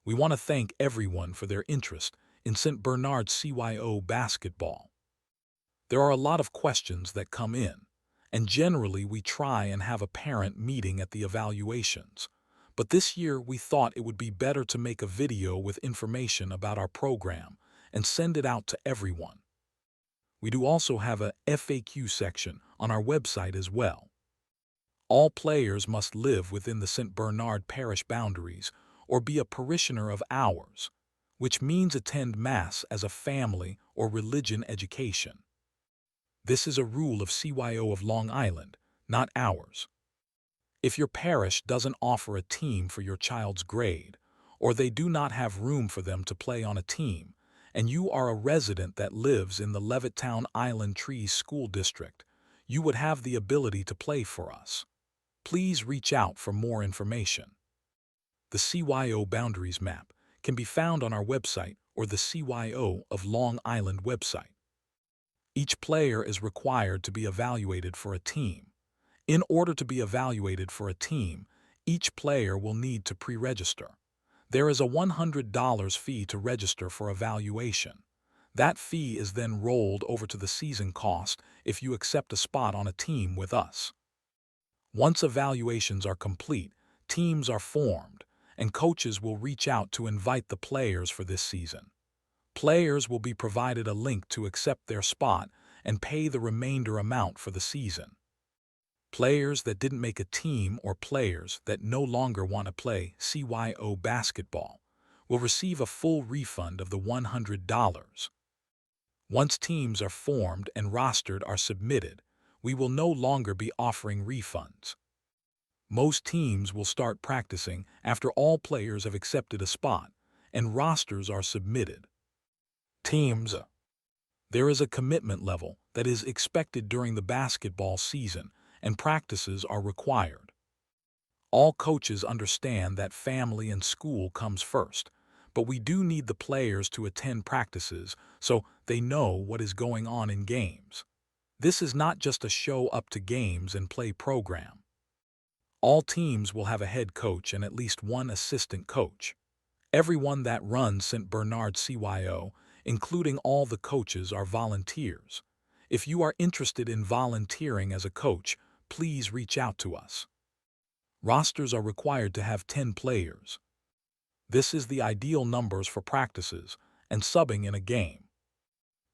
We want to thank everyone for their interest in St. Bernard's CYO basketball. There are a lot of questions that come in, and generally we try and have a parent meeting at the evaluations. But this year we thought it would be better to make a video with information about our program and send it out to everyone. We do also have a FAQ section on our website as well. All players must live within the St. Bernard parish boundaries or be a parishioner of ours, which means attend Mass as a family or religion education. This is a rule of CYO of Long Island, not ours. If your parish doesn't offer a team for your child's grade, or they do not have room for them to play on a team, and you are a resident that lives in the Levittown Island Trees School District, you would have the ability to play for us. Please reach out for more information. The CYO Boundaries Map can be found on our website or the CYO of Long Island website. Each player is required to be evaluated for a team. In order to be evaluated for a team, each player will need to pre-register. There is a $100 fee to register for evaluation. That fee is then rolled over to the season cost if you accept a spot on a team with us. Once evaluations are complete, teams are formed, and coaches will reach out to invite the players for this season. Players will be provided a link to accept their spot and pay the remainder amount for the season. Players that didn't make a team or players that no longer want to play CYO basketball will receive a full refund of the $100. Once teams are formed and rostered are submitted, we will no longer be offering refunds. Most teams will start practicing after all players have accepted a spot and rosters are submitted. Teams. There is a commitment level that is expected during the basketball season and practices are required. All coaches understand that family and school comes first, but we do need the players to attend practices so they know what is going on in games. This is not just a show up to games and play program. All teams will have a head coach and at least one assistant coach. Everyone that runs St. Bernard CYO, including all the coaches, are volunteers. If you are interested in volunteering as a coach, please reach out to us. Rosters are required to have 10 players. This is the ideal numbers for practices and subbing in a game.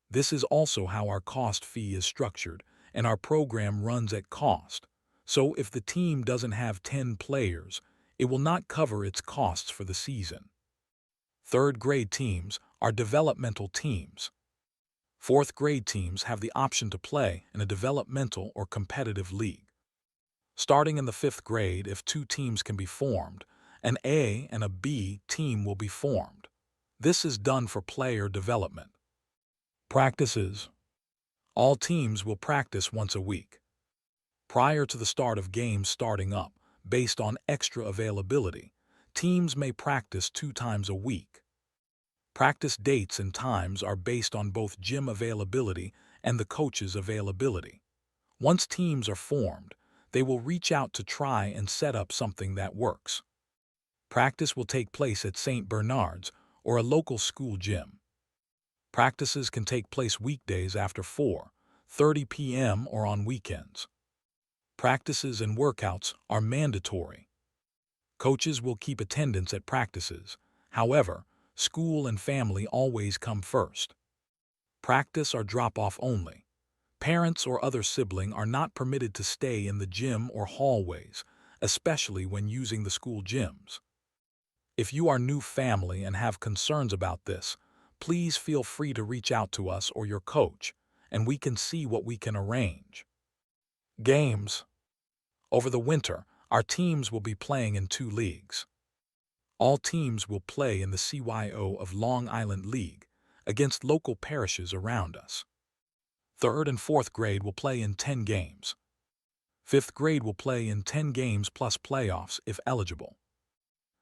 This is also how our cost fee is structured, and our program runs at cost. So if the team doesn't have 10 players, it will not cover its costs for the season. Third grade teams are developmental teams. Fourth grade teams have the option to play in a developmental or competitive league. Starting in the 5th grade, if 2 teams can be formed, an A and a B team will be formed. This is done for player development. Practices. All teams will practice once a week. Prior to the start of games starting up, based on extra availability, teams may practice 2 times a week. Practice dates and times are based on both gym availability and the coach's availability. Once teams are formed, they will reach out to try and set up something that works. Practice will take place at St. Bernard's or a local school gym. Practices can take place weekdays after 4:30 p.m. or on weekends. Practices and workouts are mandatory. Coaches will keep attendance at practices. However, school and family always come first. Practice or drop-off only. Parents or other sibling are not permitted to stay in the gym or hallways, especially when using the school gyms. If you are new family and have concerns about this, please feel free to reach out to us or your coach, and we can see what we can arrange. Games. Over the winter, our teams will be playing in 2 leagues. All teams will play in the CYO of Long Island League against local parishes around us. 3rd and 4th grade will play in 10 games. 5th grade will play in 10 games plus playoffs if eligible.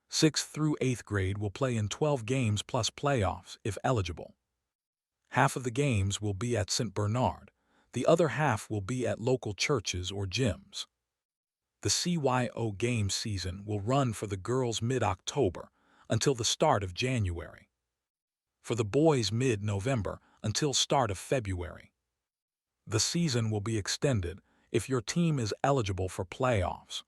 6th through 8th grade will play in 12 games plus playoffs if eligible. Half of the games will be at St. Bernard. The other half will be at local churches or gyms. The CYO game season will run for the girls mid-October until the start of January. For the boys, mid-November until start of February. The season will be extended if your team is eligible for playoffs.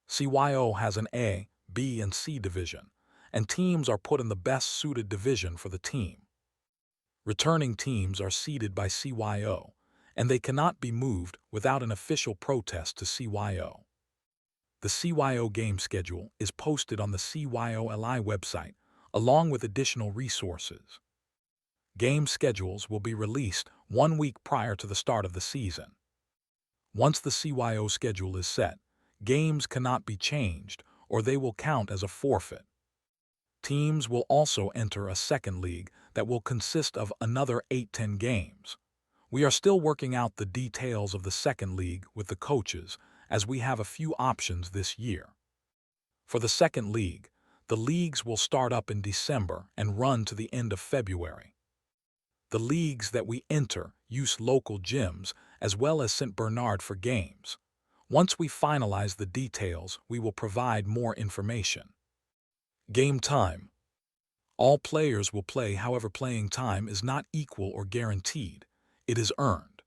CYO has an A, B, and C division, and teams are put in the best-suited division for the team. Returning teams are seeded by CYO, and they cannot be moved without an official protest to CYO. The CYO game schedule is posted on the CYO-LI website, along with additional resources. Game schedules will be released 1 week prior to the start of the season. Once the CYO schedule is set, games cannot be changed or they will count as a forfeit. Teams will also enter a second league that will consist of another 8-10 games. We are still working out the details of the second league with the coaches, as we have a few options this year. For the second league, the leagues will start up in December and run to the end of February. The leagues that we enter use local gyms as well as St. Bernard for games. Once we finalize the details, we will provide more information. Game time. All players will play, however playing time is not equal or guaranteed. It is earned.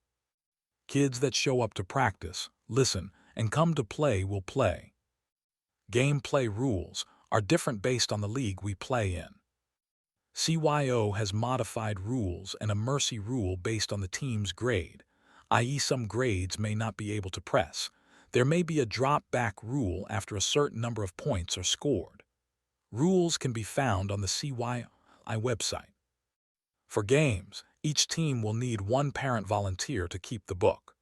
Kids that show up to practice, listen, and come to play will play. Gameplay rules are different based on the league we play in. CYO has modified rules and a mercy rule based on the team's grade, i.e. some grades may not be able to press. There may be a drop-back rule after a certain number of points are scored. Rules can be found on the CYO website. For games, each team will need one parent volunteer to keep the book.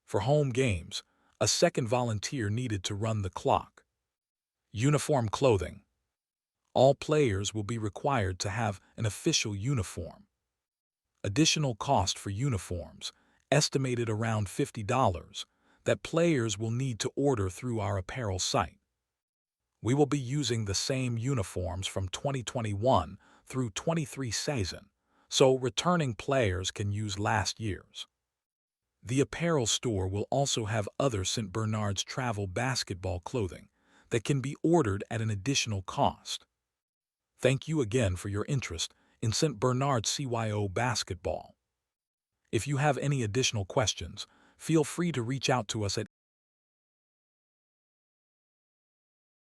For home games, a second volunteer needed to run the clock. Uniform clothing. All players will be required to have an official uniform. Additional cost for uniforms, estimated around $50, that players will need to order through our apparel site. We will be using the same uniforms from 2021 through 23 season, so returning players can use last year's. The apparel store will also have other St. Bernard's travel basketball clothing that can be ordered at an additional cost. Thank you again for your interest in St. Bernard CYO basketball. If you have any additional questions, feel free to reach out to us at